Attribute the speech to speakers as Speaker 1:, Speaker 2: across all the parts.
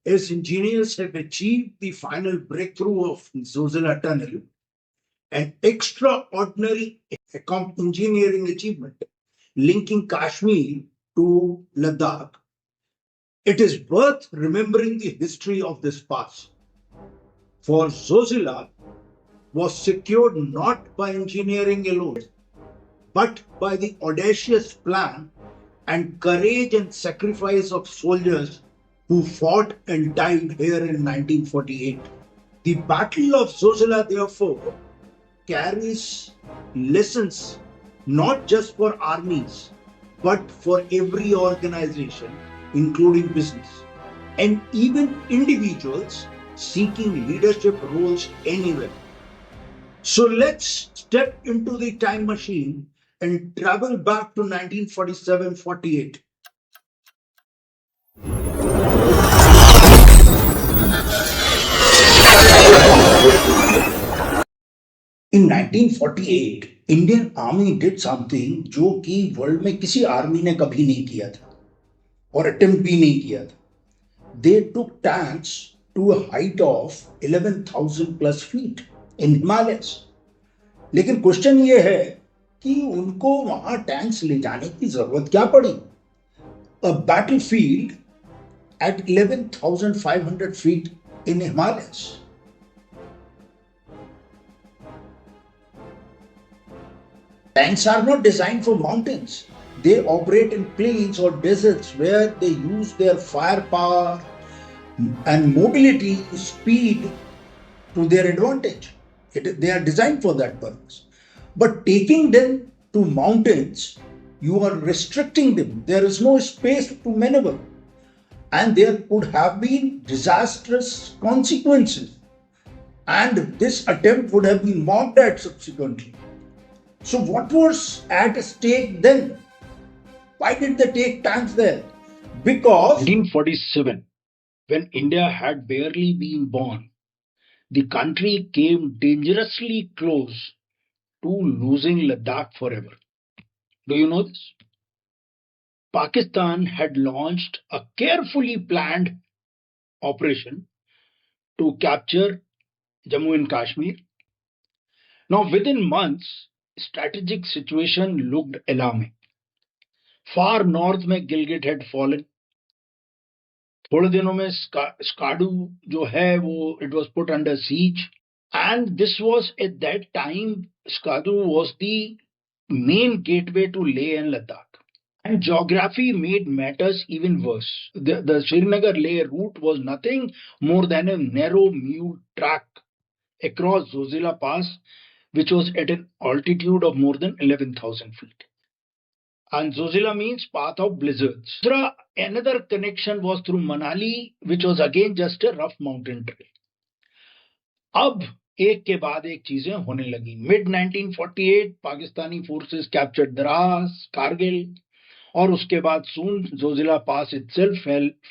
Speaker 1: as engineers have achieved the final breakthrough of Zojila Tunnel, an extraordinary engineering achievement linking Kashmir to Ladakh. It is worth remembering the history of this pass. For Zojila was secured not by engineering alone, but by the audacious plan and courage and sacrifice of soldiers who fought and died here in 1948. The Battle of Zojila, therefore, carries lessons not just for armies, but for every organization, including business, and even individuals seeking leadership roles anywhere. So let's step into the time machine and travel back to 1947-48. In 1948, Indian Army did something जो कि world में किसी army ने कभी नहीं किया था और अटेम्प्ट भी नहीं किया था. They took tanks to a height of 11,000 plus feet in Himalayas. लेकिन क्वेश्चन ये है कि उनको वहां टैंक्स ले जाने की जरूरत क्या पड़ी? A battlefield at 11,500 feet in Himalayas. Tanks are not designed for mountains. They operate in plains or deserts where they use their firepower and mobility, speed to their advantage. They are designed for that purpose. But taking them to mountains, you are restricting them. There is no space to maneuver. And there could have been disastrous consequences. And this attempt would have been mocked at subsequently. So, what was at stake then? Why did they take tanks there? Because 1947, when India had barely been born, the country came dangerously close to losing Ladakh forever. Do you know this? Pakistan had launched a carefully planned operation to capture Jammu and Kashmir. Now, within months, strategic situation looked alarming. Far north में Gilgit had fallen. थोड़े दिनों में स्काडू जो है वो it was put under siege, and this was at that time Skadu was the main gateway to Leh and Ladakh. And geography made matters even worse. The Srinagar Leh route was nothing more than a narrow mule track across Zojila Pass, which was at an altitude of more than 11,000 feet. And Zojila means path of blizzards. Another connection was through Manali, which was again just a rough mountain trail. अब एक के बाद एक चीजें होने लगी. Mid 1948 Pakistani forces captured Dras, Kargil, और उसके बाद soon Zojila Pass itself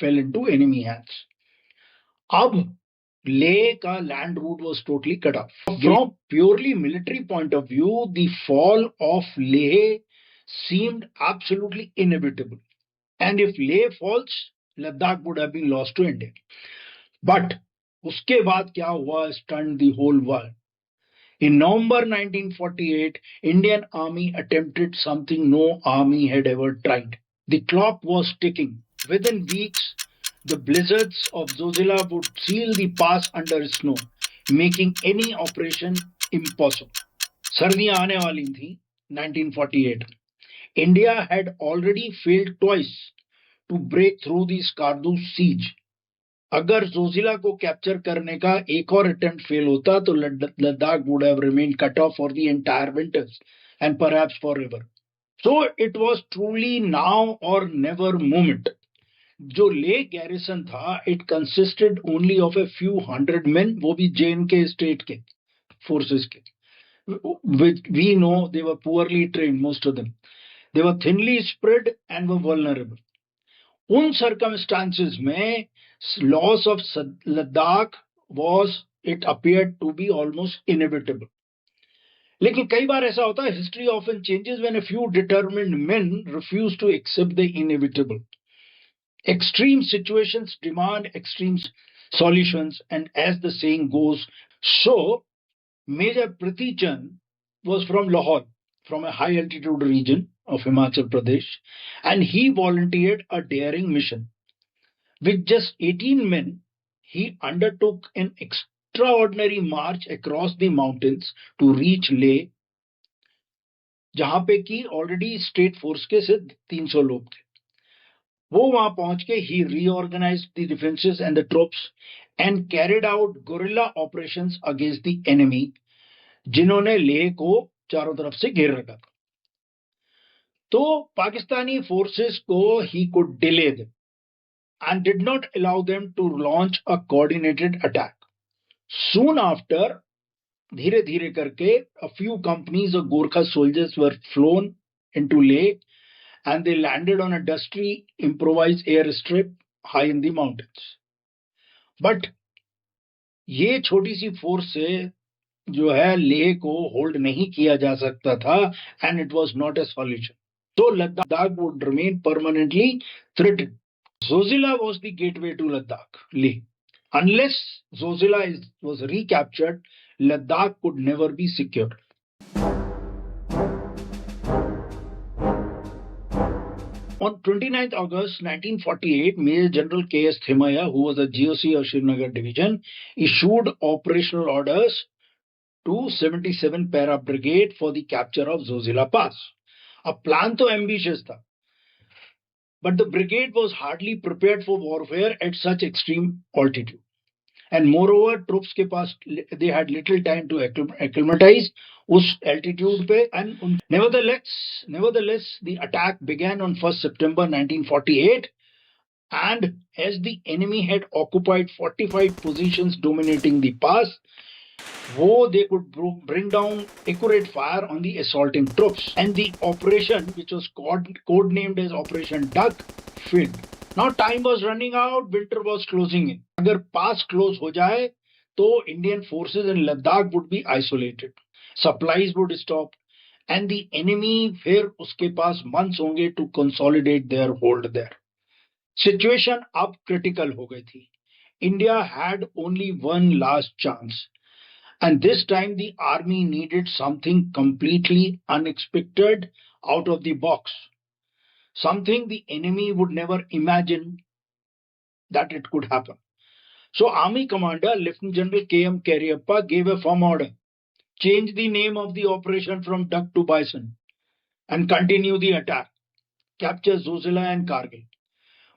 Speaker 1: fell into enemy hands. अब Leh का land route was totally cut off. From purely military point of view, the fall of Leh seemed absolutely inevitable. And if Leh falls, Ladakh would have been lost to India. But उसके बाद क्या हुआ stunned the whole world. In November 1948, Indian Army attempted something no army had ever tried. The clock was ticking. Within weeks, the blizzards of Zojila would seal the pass under snow, making any operation impossible. सर्दियां आने वाली थी 1948. India had already failed twice to break through the Skardu siege. अगर जोजिला को capture करने का एक और अटेम्प्ट फेल होता तो Ladakh would have remained cut off for the entire winters and perhaps forever. So it was truly now और never moment. जो ले गैरिसन था it consisted only of a few hundred main, वो भी JNK स्टेट के forces के. We know they were poorly trained, most of them. They were thinly spread and were vulnerable. उन circumstances में loss of Ladakh was, it appeared to be almost inevitable. लेकिन कई बार ऐसा होता है, history often changes when a few determined men refuse to accept the inevitable. Extreme situations demand extreme solutions, and as the saying goes, so Major Priti Chand was from Lahore, from a high altitude region of Himachal Pradesh, and he volunteered a daring mission. With just 18 men, he undertook an extraordinary march across the mountains to reach Leh, जहां पे कि already state force के सिर्फ 300 लोग थे. वो वहां पहुंच के ही reorganised the defences and the troops and carried out guerrilla operations against the enemy, जिन्होंने लेह को चारों तरफ से घेर रखा था. तो पाकिस्तानी फोर्सेस को he could delay them and did not allow them to launch a coordinated attack. Soon after, धीरे धीरे करके, a few companies of Gorkha soldiers were flown into Leh and they landed on a dusty improvised airstrip high in the mountains. But ये छोटी सी force से जो है लेह को hold नहीं किया जा सकता था, and it was not a solution. So Ladakh would remain permanently threatened. Zojila was the gateway to Ladakh, Leh. Unless Zojila was recaptured, Ladakh could never be secured. On 29th August 1948, Major General K.S. Thimaiya, who was a GOC of Srinagar Division, issued operational orders to 77 Para Brigade for the capture of Zojila Pass. A plan तो ambitious था, but the brigade was hardly prepared for warfare at such extreme altitude. And moreover, troops के पास they had little time to acclimatize उस altitude पे. And nevertheless, the attack began on 1st September 1948, and as the enemy had occupied 45 positions dominating the pass, they could bring down accurate fire on the assaulting troops, and the operation, which was codenamed as Operation Duck, failed. Now time was running out, winter was closing in. अगर pass close हो जाए तो Indian forces in Ladakh would be isolated, supplies would stop, and the enemy फिर उसके पास months होंगे to consolidate their hold there. Situation अब critical हो गई थी. India had only one last chance, and this time the army needed something completely unexpected, out of the box. Something the enemy would never imagine that it could happen. So Army Commander Lieutenant General K.M. Cariappa gave a firm order: change the name of the operation from Duck to Bison and continue the attack, capture Zojila and Kargil.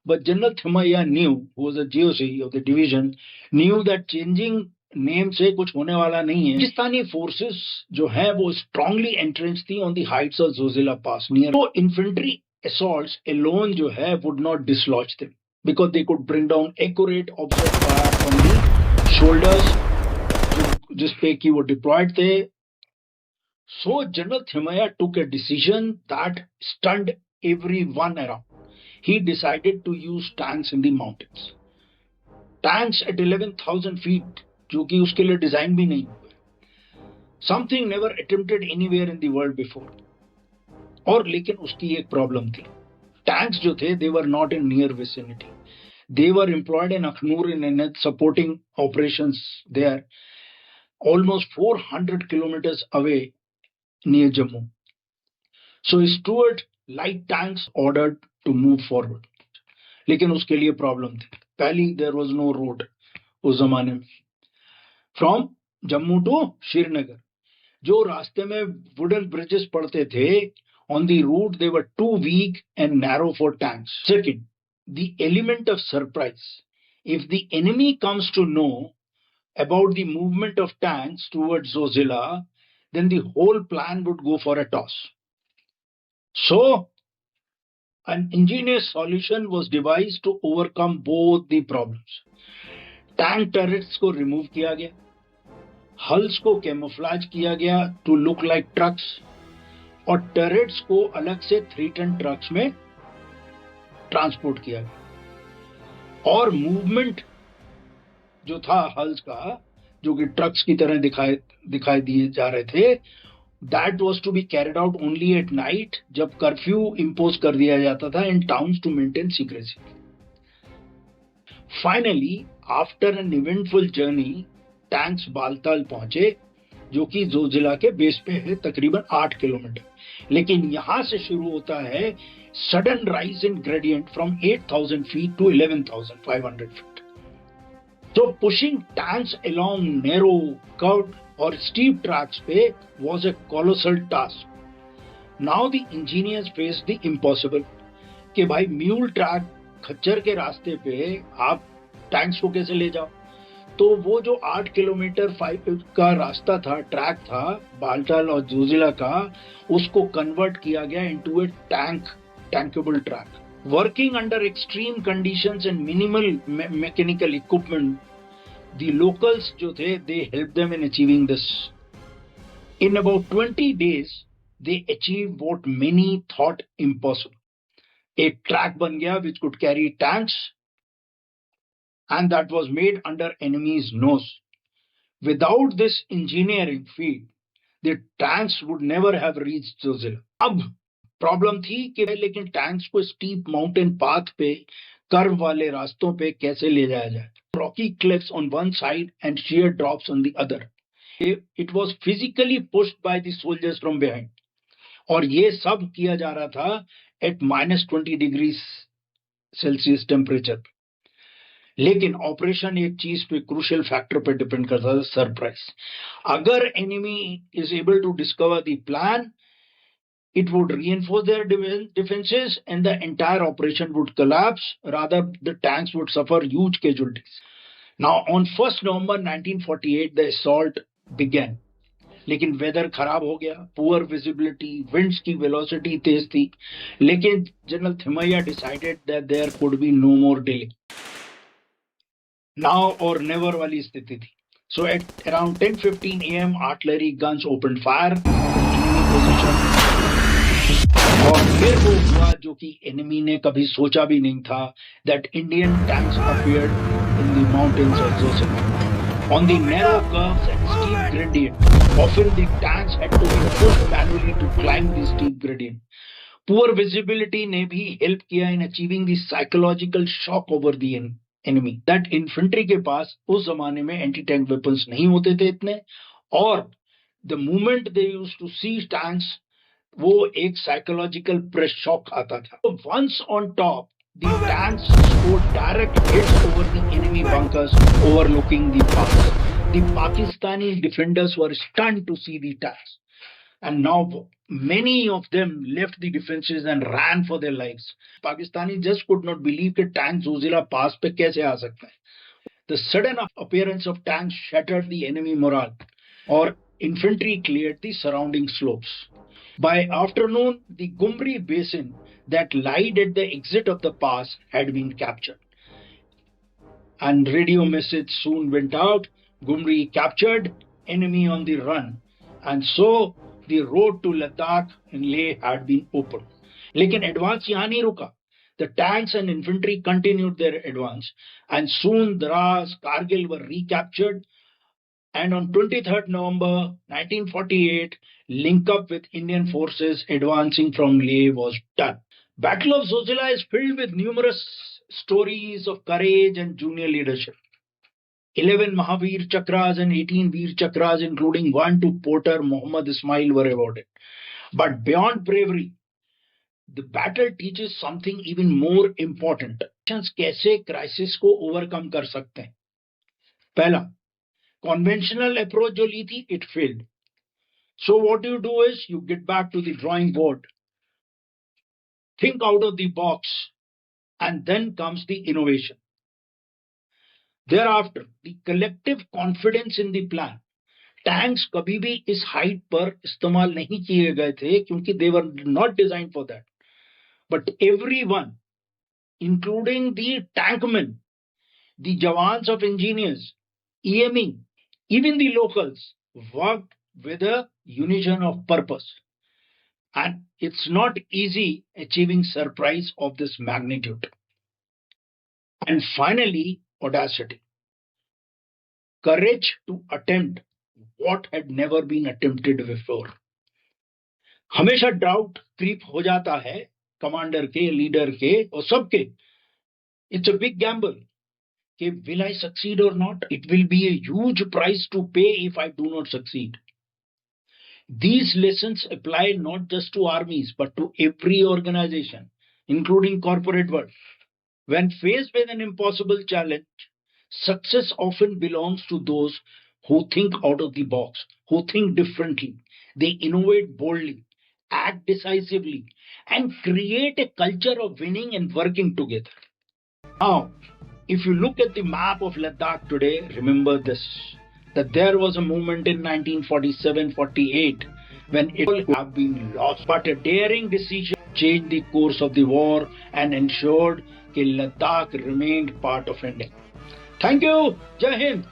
Speaker 1: But General Thimaiya knew, who was a GOC of the division, knew that changing name से कुछ होने वाला नहीं है. Pakistani forces जो है वो strongly entrenched थी on the heights of Zojila Pass near. So infantry assaults alone जो है would not dislodge them, because they could bring down accurate offset fire from the shoulders जिस पे कि वो deployed थे. So General Thimaiya took a decision that stunned everyone around. He decided to use tanks in the mountains. Tanks at 11,000 feet, जो कि उसके लिए design भी नहीं हुआ. Something never attempted anywhere in the world before. और लेकिन उसकी एक प्रॉब्लम थी. Tanks जो थे, they were not in near vicinity. They were employed in Akhnur in supporting operations there, almost 400 kilometers away near Jammu. So Stuart light tanks ordered to move forward. लेकिन उसके लिए प्रॉब्लम थी. पहली, there was no road उस जमाने में from Jammu to Srinagar. जो रास्ते में वुडन ब्रिजेस पड़ते थे on the route, they were too weak and narrow for tanks. Second, the element of surprise. If the enemy comes to know about the movement of tanks towards Zojila, then the whole plan would go for a toss. So an ingenious solution was devised to overcome both the problems. Tank turrets को remove किया गया, hulls को camouflage किया गया to look like trucks, और turrets को अलग से 3 टन ट्रक्स में ट्रांसपोर्ट किया गया. और मूवमेंट जो था हल्स का, जो कि ट्रक्स की तरह दिखाई दिए जा रहे थे, that was to be carried out only at night, जब कर्फ्यू इंपोज कर दिया जाता था in towns to maintain secrecy. Finally, after an eventful journey, tanks Baltal पहुंचे, जो कि जोजिला के बेस पे है तकरीबन 8 किलोमीटर। लेकिन यहां से शुरू होता है sudden rise in gradient from 8,000 feet to 11,500 feet. So pushing tanks along narrow, curved or steep tracks पे was a colossal task. Now the engineers faced the impossible कि भाई म्यूल ट्रैक खच्चर के रास्ते पे आप टैंक्स को कैसे ले जाओ। तो वो जो 8 किलोमीटर 5 का रास्ता था, ट्रैक था बालटाल और जोजिला का, उसको कन्वर्ट किया गया into a tankable track. Working under extreme conditions and minimal mechanical equipment, the locals जो थे they help them in achieving this. In about 20 days they achieved what many thought impossible. एक track बन गया which could carry tanks, and that was made under enemy's nose. Without this engineering feat, the tanks would never have reached Zojila. अब problem थी कि लेकिन tanks को steep mountain path पे, curve वाले रास्तों पे कैसे ले जाया जाए। Rocky cliffs on one side and sheer drops on the other. It was physically pushed by the soldiers from behind. और ये सब किया जा रहा था at -20 degrees Celsius टेम्परेचर। लेकिन ऑपरेशन एक चीज पे, क्रूशियल फैक्टर पे डिपेंड करता था, सरप्राइज। अगर enemy is able to discover the plan, it would reinforce their defenses and the entire operation would collapse. Rather, the tanks would suffer huge casualties. Now, on 1st November 1948, the assault began. लेकिन weather खराब हो गया, poor visibility, winds की velocity तेज थी, लेकिन general Thimayya decided that there could be no more delay. Now और never वाली स्थिति थी। So at around 10:15 a.m. artillery guns opened fire enemy position, और फिर वो हुआ जो कि एनिमी ने कभी सोचा भी नहीं था, that Indian tanks appeared in the mountains of Zosin. On the narrow curves and steep gradient, often the tanks had to be pushed manually to climb the steep gradient. Poor visibility ने भी help किया in achieving the psychological shock over the enemy. That infantry के पास उस जमाने में anti tank weapons नहीं होते थे इतने, और the moment they used to see tanks, वो एक साइकोलॉजिकल प्रेस शॉक आता था। Once on top, the tanks scored direct hits over the enemy bunkers overlooking the pass. The Pakistani defenders were stunned to see the tanks, and now many of them left the defenses and ran for their lives. Pakistani just could not believe that tanks Zojila pass पे कैसे आ सकते हैं। The sudden appearance of tanks shattered the enemy morale, और infantry cleared the surrounding slopes. By afternoon, the Gumri basin that lied at the exit of the pass had been captured. And radio message soon went out, Gumri captured, enemy on the run. And so the road to Ladakh and Leh had been opened. लेकिन advance यहाँ नहीं रुका. The tanks and infantry continued their advance, and soon Dras, Kargil were recaptured. And on 23rd November 1948, link up with Indian forces advancing from Leh was done. Battle of Zojila is filled with numerous stories of courage and junior leadership. 11 Mahavir Chakras and 18 Veer Chakras, including one to Porter Muhammad Ismail, were awarded. But beyond bravery, the battle teaches something even more important. कैसे crisis को overcome कर सकते हैं। पहला, conventional approach जो ली थी, it failed. So what you do is you get back to the drawing board, think out of the box, and then comes the innovation. Thereafter, the collective confidence in the plan. Tanks कभी भी इस height पर इस्तेमाल नहीं किए गए थे क्योंकि they were not designed for that. But everyone, including the tankmen, the jawans of engineers, EME, even the locals, worked with a unison of purpose. And it's not easy achieving surprise of this magnitude. And finally, audacity. Courage to attempt what had never been attempted before. हमेशा doubt creep हो जाता है commander के, leader के और सबके. It's a big gamble. Okay, will I succeed or not? It will be a huge price to pay if I do not succeed. These lessons apply not just to armies but to every organization, including corporate world. When faced with an impossible challenge, success often belongs to those who think out of the box, who think differently. They innovate boldly, act decisively, and create a culture of winning and working together. Now, if you look at the map of Ladakh today, remember this, that there was a moment in 1947-48 when it all have been lost, but a daring decision changed the course of the war and ensured that Ladakh remained part of India. Thank you. Jai Hind.